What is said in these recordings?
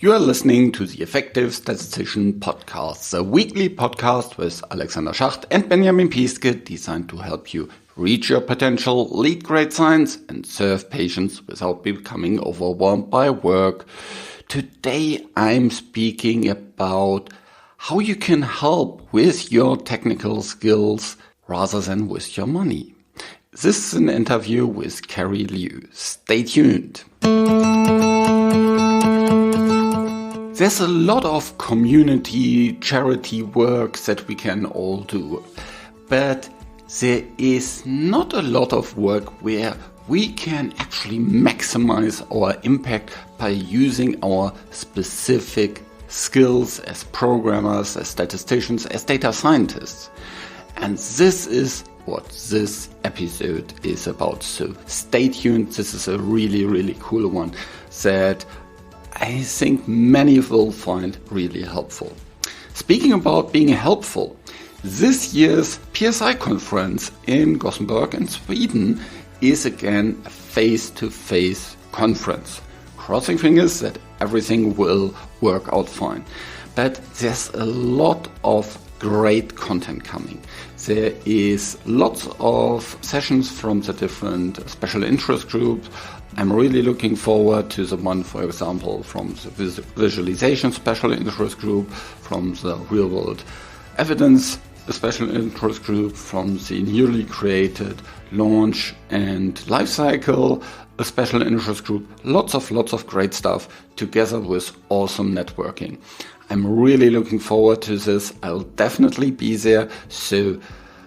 You are listening to the Effective Statistician podcast, a weekly podcast with Alexander Schacht and Benjamin Pieske, designed to help you reach your potential, lead great science, and serve patients without becoming overwhelmed by work. Today I'm speaking about how you can help with your technical skills rather than with your money. This is an interview with Carrie Liu. Stay tuned. There's a lot of community charity work that we can all do, but there is not a lot of work where we can actually maximize our impact by using our specific skills as programmers, as statisticians, as data scientists. And this is what this episode is about. So stay tuned. This is a really cool one that I think many will find really helpful. Speaking about being helpful, this year's PSI conference in Gothenburg in Sweden is again a face-to-face conference. Crossing fingers that everything will work out fine. But there's a lot of great content coming. There is lots of sessions from the different special interest groups. I'm really looking forward to the one, for example, from the visualization special interest group, from the real world evidence special interest group, from the newly created launch and lifecycle a special interest group. Lots of great stuff together with awesome networking. I'm really looking forward to this. I'll definitely be there. So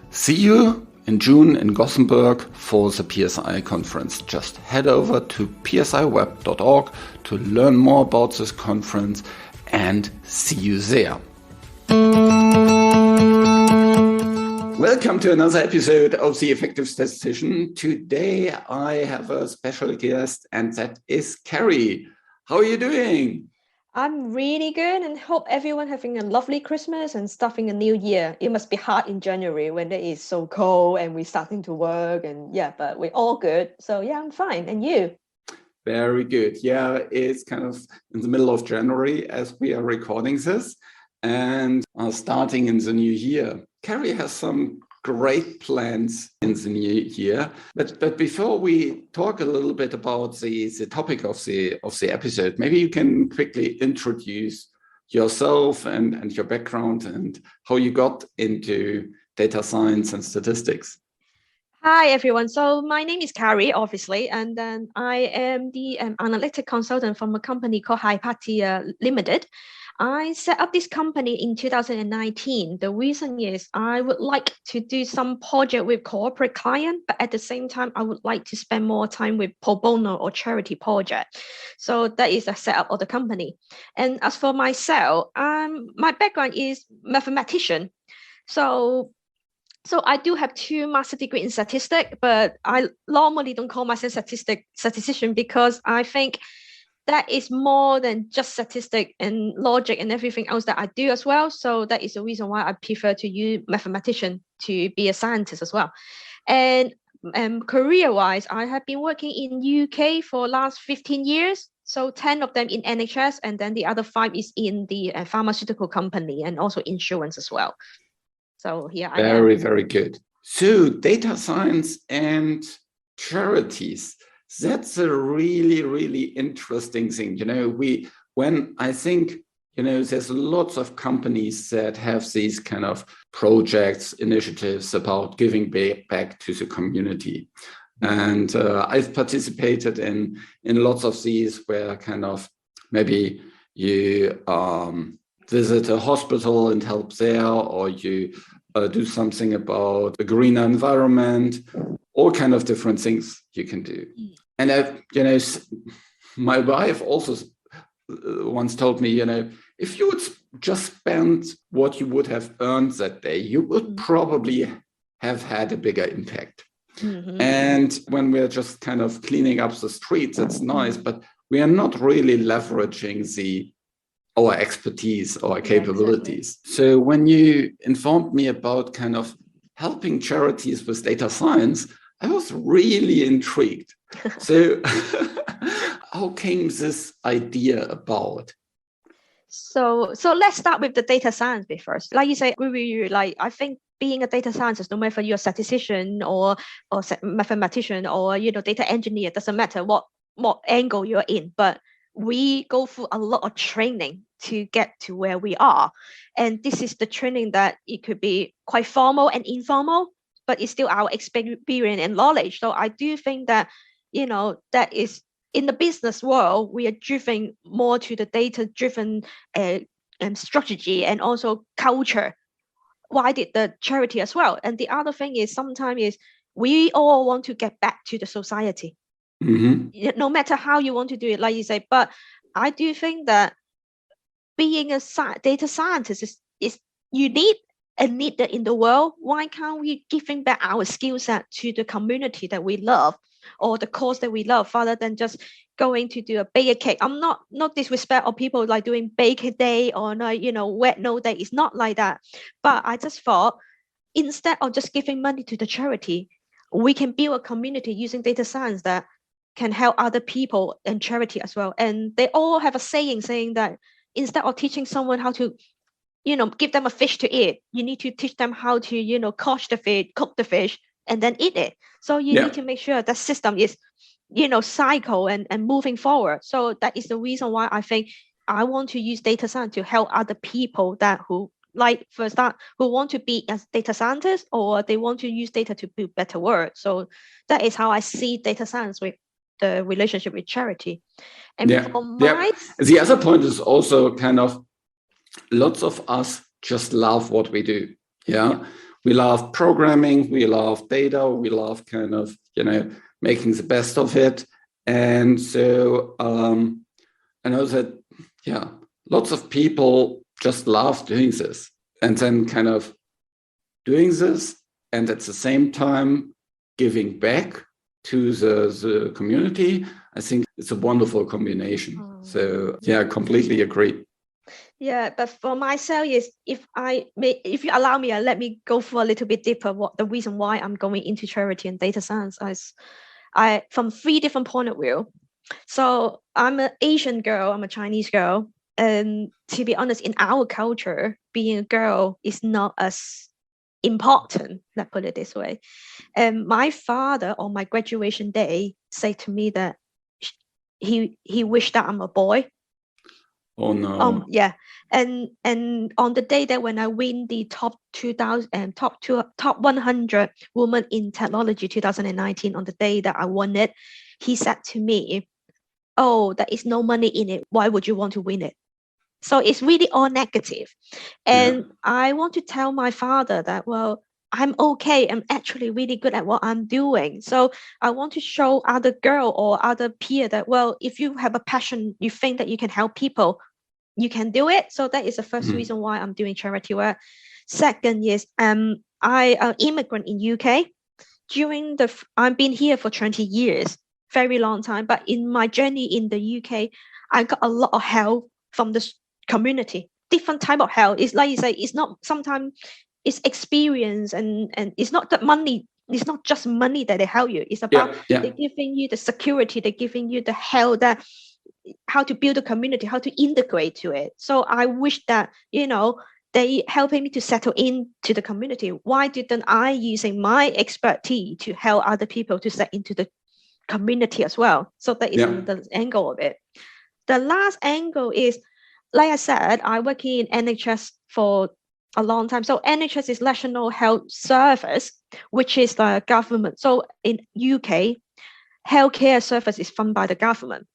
see you in June in Gothenburg for the PSI conference. Just head over to psiweb.org to learn more about this conference and see you there. Welcome to another episode of The Effective Statistician. Today I have a special guest, and that is Carrie. How are you doing? I'm really good and hope everyone having a lovely Christmas and starting a new year. It must be hard in January when it is so cold and we're starting to work but we're all good. So I'm fine. And you? Very good. Yeah, it's kind of in the middle of January as we are recording this and are starting in the new year. Carrie has some great plans in the new year. But before we talk a little bit about the topic of the episode, maybe you can quickly introduce yourself and your background and how you got into data science and statistics. Hi, everyone. So my name is Carrie, obviously, and then I am the analytic consultant from a company called Hypatia Limited. I set up this company in 2019. The reason is I would like to do some project with corporate client, but at the same time, I would like to spend more time with pro bono or charity project. So that is the setup of the company. And as for myself, my background is mathematician. So I do have 2 master degree in statistics, but I normally don't call myself statistician because I think that is more than just statistics and logic and everything else that I do as well. So that is the reason why I prefer to use mathematician to be a scientist as well. And career-wise, I have been working in UK for last 15 years. So 10 of them in NHS, and then the other 5 is in the pharmaceutical company and also insurance as well. So here I am. Very good. So data science and charities. That's a really interesting thing. There's lots of companies that have these kind of projects, initiatives about giving back to the community. And I've participated in lots of these where kind of maybe you visit a hospital and help there, or you do something about a greener environment, all kind of different things you can do. And my wife also once told me, if you would just spend what you would have earned that day, you would probably have had a bigger impact. Mm-hmm. And when we're just kind of cleaning up the streets, it's nice, but we are not really leveraging our expertise, our capabilities. Exactly. So when you informed me about kind of helping charities with data science, I was really intrigued. So how came this idea about? So let's start with the data science bit first. Like you say, I agree with you. Like I think being a data scientist, no matter you're a statistician or mathematician or data engineer, doesn't matter what angle you're in, but we go through a lot of training to get to where we are. And this is the training that it could be quite formal and informal, but it's still our experience and knowledge. So I do think that, that is in the business world, we are driven more to the data-driven strategy and also culture. Why did the charity as well? And the other thing is sometimes is we all want to get back to the society. No matter how you want to do it, like you say. But I do think that being a data scientist is unique and needed in the world. Why can't we giving back our skill set to the community that we love or the cause that we love, rather than just going to do a bake cake? I'm not disrespect of people like doing bake day or wet no day. It's not like that. But I just thought, instead of just giving money to the charity, we can build a community using data science that can help other people and charity as well. And they all have a saying that instead of teaching someone how to, give them a fish to eat, you need to teach them how to, catch the fish, cook the fish, and then eat it. So you need to make sure that system is, cycle and moving forward. So that is the reason why I think I want to use data science to help other people who want to be as data scientists, or they want to use data to build better world. So that is how I see data science with the relationship with charity. And the other point is also kind of, lots of us just love what we do. We love programming, we love data, we love kind of making the best of it. And so I know that lots of people just love doing this, and then kind of doing this and at the same time giving back to the community. I think it's a wonderful combination. So I completely agree. Yeah, but for myself is, if you allow me, let me go for a little bit deeper. What the reason why I'm going into charity and data science is, I from 3 different point of view. So I'm an Asian girl, I'm a Chinese girl, and to be honest, in our culture, being a girl is not as important. Let's put it this way. And my father on my graduation day said to me that he wished that I'm a boy. Oh no. And on the day that when I win the top 100 women in technology 2019, on the day that I won it, he said to me, "Oh, there is no money in it. Why would you want to win it?" So it's really all negative. And I want to tell my father that, well, I'm okay. I'm actually really good at what I'm doing. So I want to show other girl or other peer that, well, if you have a passion, you think that you can help people, you can do it. So that is the first reason why I'm doing charity work. Second is, I am immigrant in UK. I've been here for 20 years, very long time. But in my journey in the UK, I got a lot of help from the community, different type of help. It's like you say, it's not sometimes it's experience and it's not the money. It's not just money that they help you. It's about they're giving you the security, they're giving you the help, that how to build a community, how to integrate to it. So I wish that, they helping me to settle into the community. Why didn't I using my expertise to help other people to set into the community as well? So that is the angle of it. The last angle is, like I said, I work in NHS for a long time. So NHS is National Health Service, which is the government. So in UK, healthcare service is funded by the government.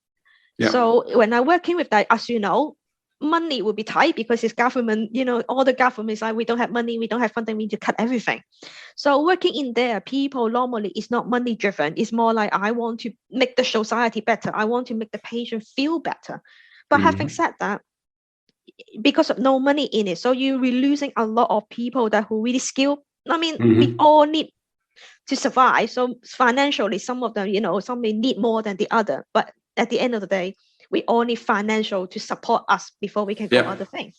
So when I'm working with that, as you know, money will be tight because it's government, all the governments like, we don't have money, we don't have funding, we need to cut everything. So working in there, people normally is not money driven. It's more like, I want to make the society better. I want to make the patient feel better. But having said that, because of no money in it, so you're losing a lot of people that who really skilled. I mean, we all need to survive. So financially, some of them, some may need more than the other. But at the end of the day, we all need financial to support us before we can go other things.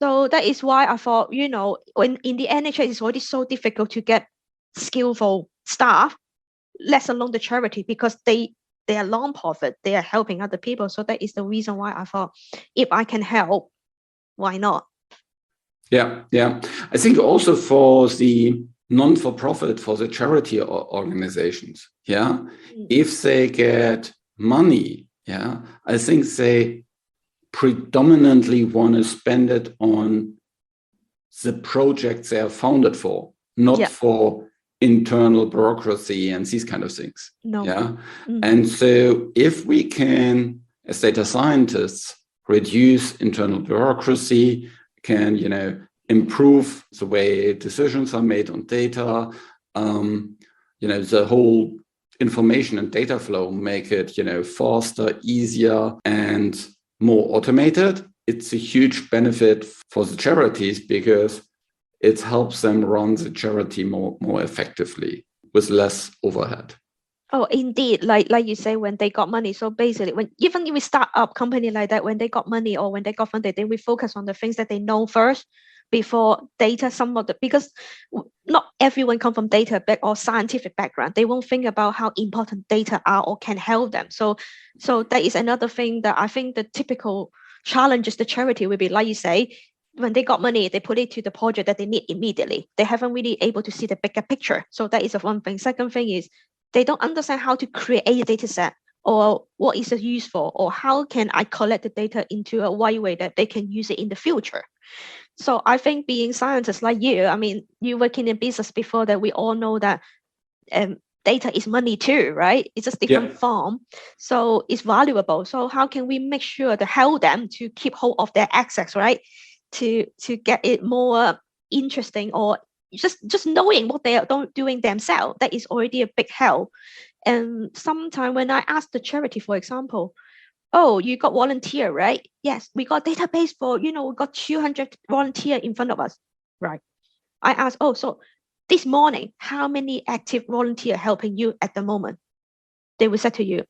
So that is why I thought, when in the NHS, it's already so difficult to get skillful staff, let alone the charity, because they they are non-profit, they are helping other people. So that is the reason why I thought, if I can help, why not? Yeah. I think also for the non-for-profit, for the charity organizations, if they get money, I think they predominantly want to spend it on the projects they are founded for, not for internal bureaucracy and these kind of things. No. And so if we can, as data scientists, reduce internal bureaucracy, can improve the way decisions are made on data, the whole information and data flow, make it faster, easier, and more automated. It's a huge benefit for the charities because it helps them run the charity more effectively with less overhead. Oh, indeed. Like you say, when they got money. So basically, even if we start up company like that, when they got money or when they got funded, then we focus on the things that they know first before data. Because not everyone come from data or scientific background. They won't think about how important data are or can help them. So that is another thing that I think the typical challenges the charity will be, like you say, when they got money, they put it to the project that they need immediately. They haven't really able to see the bigger picture. So that is the one thing. Second thing is, they don't understand how to create a data set or what is it used for, or how can I collect the data into a way that they can use it in the future. So I think being scientists like you, I mean, you working in business before that, we all know that data is money too, right? It's just different form. So it's valuable. So how can we make sure to help them to keep hold of their access, right? To get it more interesting, or just knowing what they are doing themselves, that is already a big help. And sometimes when I ask the charity, for example, oh, you got volunteer, right? Yes, we got database for, we got 200 volunteer in front of us, right? I ask, oh, so this morning, how many active volunteer helping you at the moment? They will say to you,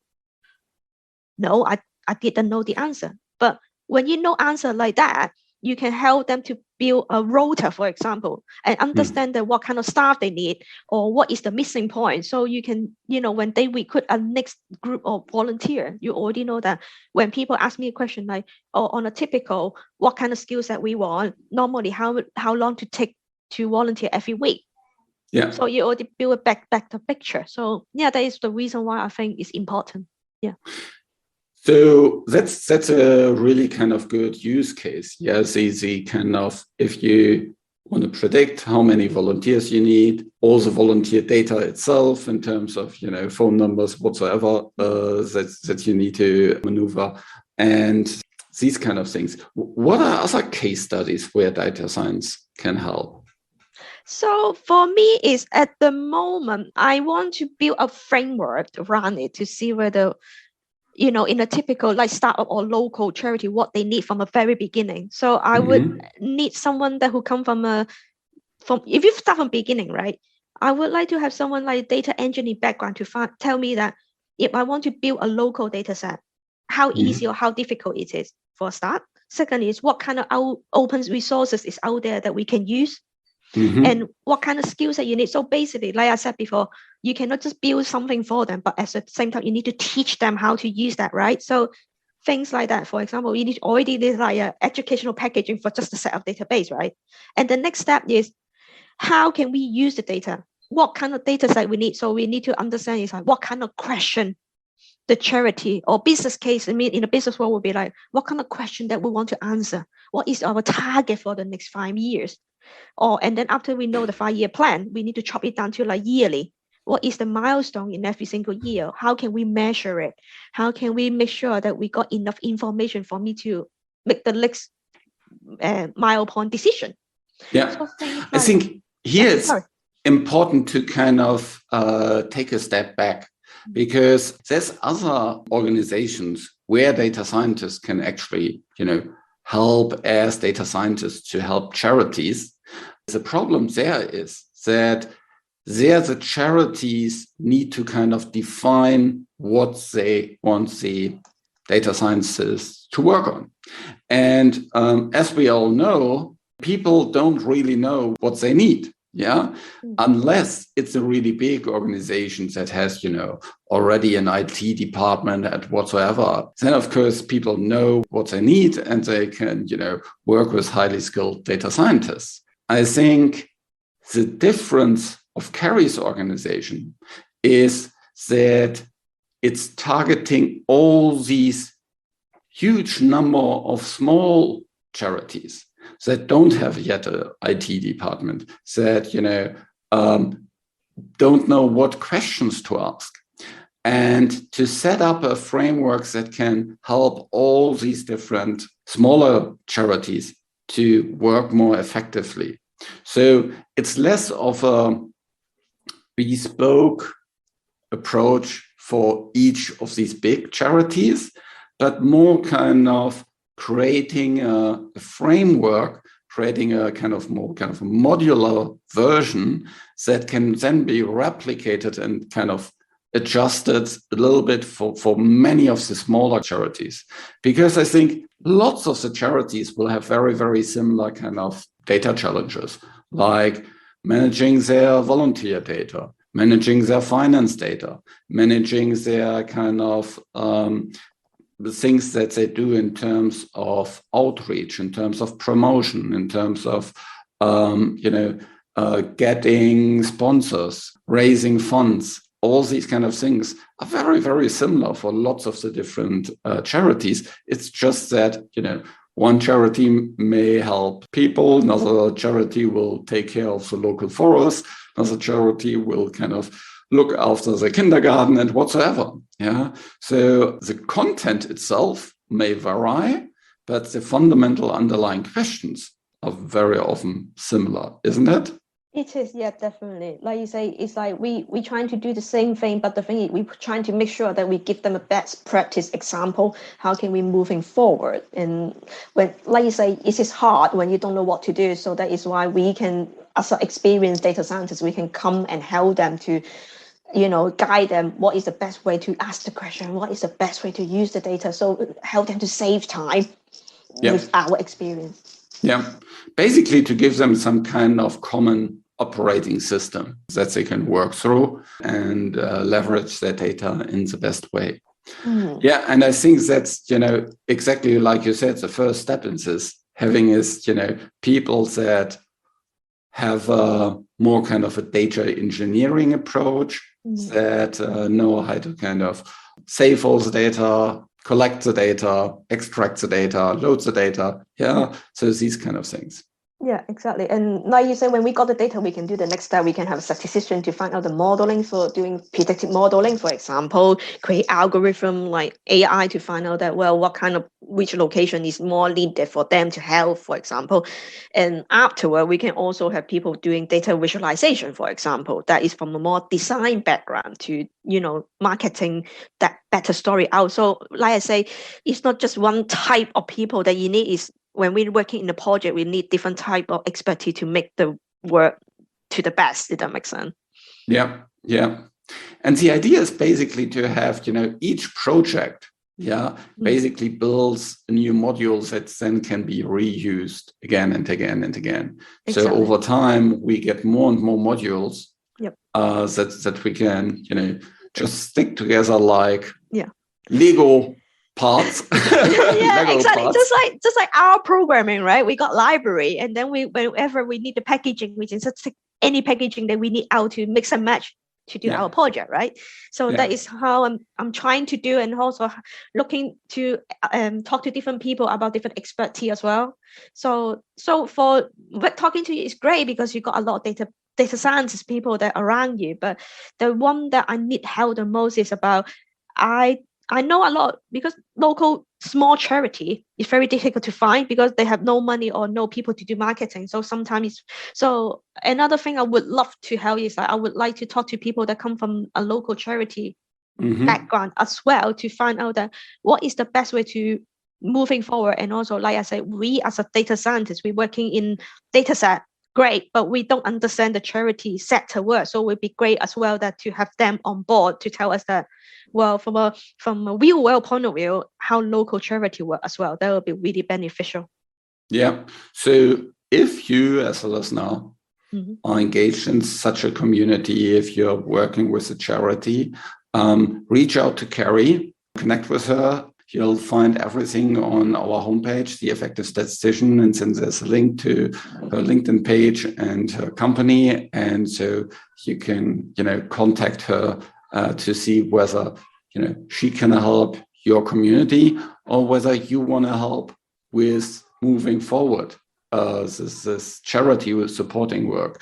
no, I didn't know the answer. But when you know answer like that, you can help them to build a rota, for example, and understand that what kind of staff they need or what is the missing point. So you can, when they recruit a next group of volunteer, you already know that when people ask me a question like, oh, on a typical, what kind of skills that we want, normally how long to take to volunteer every week. Yeah. So you already build a back the picture. So that is the reason why I think it's important. Yeah. So that's a really kind of good use case. Yes, easy kind of, if you want to predict how many volunteers you need, all the volunteer data itself in terms of, phone numbers, whatsoever, that you need to maneuver, and these kind of things. What are other case studies where data science can help? So for me, is at the moment, I want to build a framework around it to see whether, in a typical like startup or local charity, what they need from a very beginning. So I would need someone that who come from if you start from beginning, right? I would like to have someone like data engineering background to tell me that if I want to build a local data set, how easy or how difficult it is for a start. Second is what kind of open resources is out there that we can use. And what kind of skills that you need. So basically, like I said before, you cannot just build something for them, but at the same time, you need to teach them how to use that, right? So things like that, for example, you need already need like educational packaging for just a set of database, right? And the next step is how can we use the data? What kind of data set we need? So we need to understand is like what kind of question the charity or business case, I mean, in the business world would be like, what kind of question that we want to answer? What is our target for the next 5 years? And then after we know the 5-year plan, we need to chop it down to like yearly. What is the milestone in every single year? How can we measure it? How can we make sure that we got enough information for me to make the next milestone decision? Yeah, so I think here it's important to kind of take a step back, because there's other organizations where data scientists can actually, help as data scientists to help charities. The problem there is that the charities need to kind of define what they want the data scientists to work on. And as we all know, people don't really know what they need. Yeah, unless it's a really big organization that has, already an IT department and whatsoever, then of course people know what they need and they can, work with highly skilled data scientists. I think the difference of Carrie's organization is that it's targeting all these huge number of small charities that don't have yet an IT department, that don't know what questions to ask, and to set up a framework that can help all these different smaller charities to work more effectively. So it's less of a bespoke approach for each of these big charities, but more kind of creating a framework, creating a kind of a modular version that can then be replicated and kind of adjusted a little bit for many of the smaller charities. Because I think lots of the charities will have very, very similar kind of data challenges, like managing their volunteer data, managing their finance data, managing their kind of the things that they do in terms of outreach, in terms of promotion, in terms of, getting sponsors, raising funds. All these kind of things are very, very similar for lots of the different charities. It's just that, one charity may help people, another charity will take care of the local forest, another charity will kind of look after the kindergarten and whatsoever. Yeah. So the content itself may vary, but the fundamental underlying questions are very often similar, isn't it? It is, yeah, definitely. Like you say, it's like we trying to do the same thing, but the thing is, we're trying to make sure that we give them a best practice example. How can we moving forward? And when, like you say, it is hard when you don't know what to do. So that is why we can, as an experienced data scientist, we can come and help them to, guide them. What is the best way to ask the question? What is the best way to use the data? So help them to save time with our experience. Yeah, basically to give them some kind of common operating system that they can work through and leverage their data in the best way. Yeah, and I think that's, exactly like you said, the first step in this, having is, people that have more kind of a data engineering approach, that know how to kind of save all the data, collect the data, extract the data, load the data. Yeah, so these kind of things. Yeah, exactly. And like you said, when we got the data, we can do the next step. We can have a statistician to find out the modeling for doing predictive modeling, for example, create algorithm like AI to find out that, well, what kind of, which location is more needed for them to help, for example. And afterward, we can also have people doing data visualization, for example, that is from a more design background to, marketing that better story out. So like I say, it's not just one type of people that you need. Is when we're working in the project, we need different type of expertise to make the work to the best, if that makes sense. Yeah, yeah. And the idea is basically to have, each project, basically builds a new module that then can be reused again and again and again. Exactly. So over time, we get more and more modules that we can, just stick together like Lego parts. Yeah, exactly. Parts. Just like our programming, right? We got library, and then whenever we need the packaging, which is any packaging that we need out to mix and match to do our project, right? So that is how I'm trying to do, and also looking to talk to different people about different expertise as well. So for talking to you is great because you got a lot of data scientists people that are around you. But the one that I need help the most is about I know a lot because local small charity is very difficult to find because they have no money or no people to do marketing. So sometimes, so another thing I would love to help is that I would like to talk to people that come from a local charity background as well to find out that what is the best way to moving forward. And also, like I said, we as a data scientist, we're working in data set. Great, but we don't understand the charity sector work. So it would be great as well that to have them on board to tell us that, well, from a real world point of view, how local charity work as well. That would be really beneficial. Yeah. So if you as a listener are engaged in such a community, if you're working with a charity, reach out to Carrie, connect with her. You'll find everything on our homepage, The Effective Statistician, and then there's a link to her LinkedIn page and her company. And so you can, contact her to see whether, she can help your community or whether you want to help with moving forward this charity with supporting work.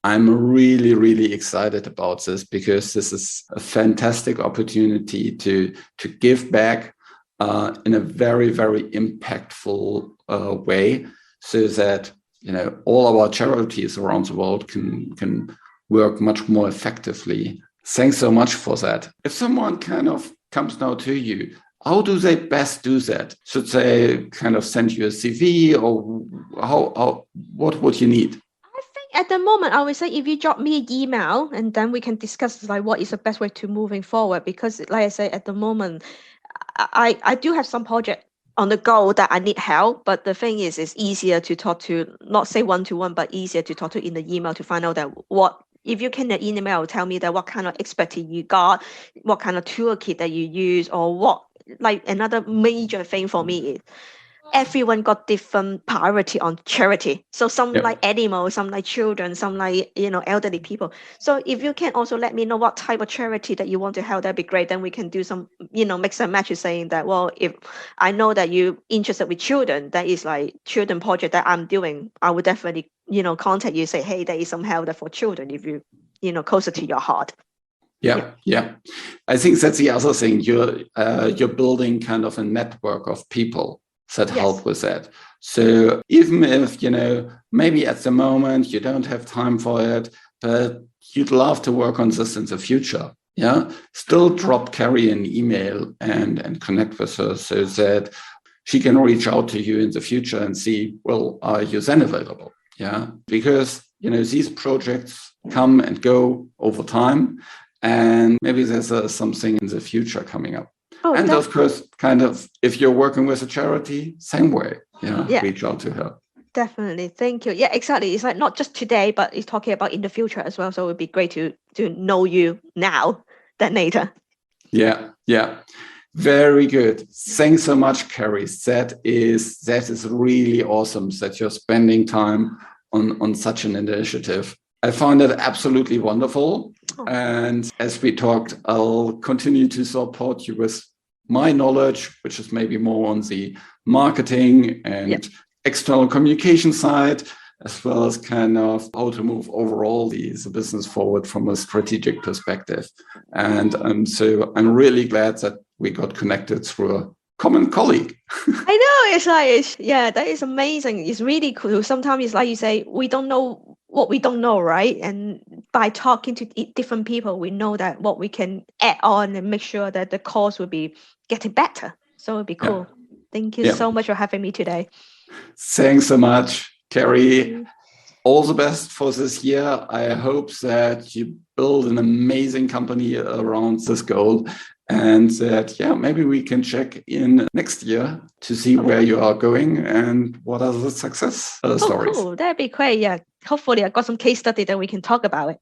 I'm really, really excited about this because this is a fantastic opportunity to give back in a very, very impactful way, so that all of our charities around the world can work much more effectively. Thanks so much for that. If someone kind of comes now to you, how do they best do that? Should they kind of send you a CV, or what would you need? At the moment, I would say if you drop me an email, and then we can discuss what is the best way to moving forward. Because like I say, at the moment, I do have some project on the go that I need help. But the thing is, it's easier to talk to, not say one-to-one, but easier to talk to in the email to find out that if you can email, tell me that what kind of expertise you got, what kind of toolkit that you use, or what, another major thing for me is, everyone got different priority on charity. So some like animals, some like children, some like, elderly people. So if you can also let me know what type of charity that you want to help, that'd be great. Then we can do some, mix and match, saying that, well, if I know that you're interested with children, that is like children project that I'm doing, I would definitely, contact you, say, hey, there is some help for children if you, closer to your heart. Yeah. I think that's the other thing. You're building kind of a network of people that help with that. So even if, maybe at the moment you don't have time for it, but you'd love to work on this in the future, still drop Carrie an email and connect with her so that she can reach out to you in the future and see, well, are you then available? Because, these projects come and go over time, and maybe there's something in the future coming up. And of course, kind of, if you're working with a charity, same way, reach out to her. Definitely. Thank you. Yeah, exactly. It's like not just today, but it's talking about in the future as well. So it would be great to know you now than later. Yeah. Very good. Thanks so much, Carrie. That is really awesome that you're spending time on such an initiative. I found it absolutely wonderful. And as we talked, I'll continue to support you with my knowledge, which is maybe more on the marketing and external communication side, as well as kind of how to move overall the business forward from a strategic perspective. And so I'm really glad that we got connected through a common colleague. I know, that is amazing. It's really cool. Sometimes it's like you say, we don't know what we don't know, right? And by talking to different people, we know that what we can add on and make sure that the course will be getting better. So it'll be cool. Thank you so much for having me today. Thanks so much, Carrie. All the best for this year. I hope that you build an amazing company around this goal, and that, maybe we can check in next year to see where you are going and what are the success stories. Cool. That'd be great. Yeah. Hopefully I got some case study that we can talk about it.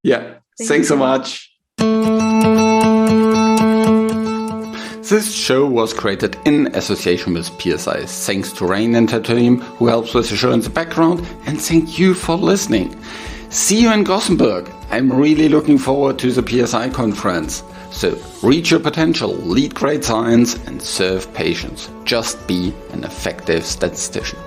Yeah. Thanks so much. This show was created in association with PSI. Thanks to Rain and her team, who helps with the show in the background, and thank you for listening. See you in Gothenburg. I'm really looking forward to the PSI conference. So reach your potential, lead great science, and serve patients. Just be an effective statistician.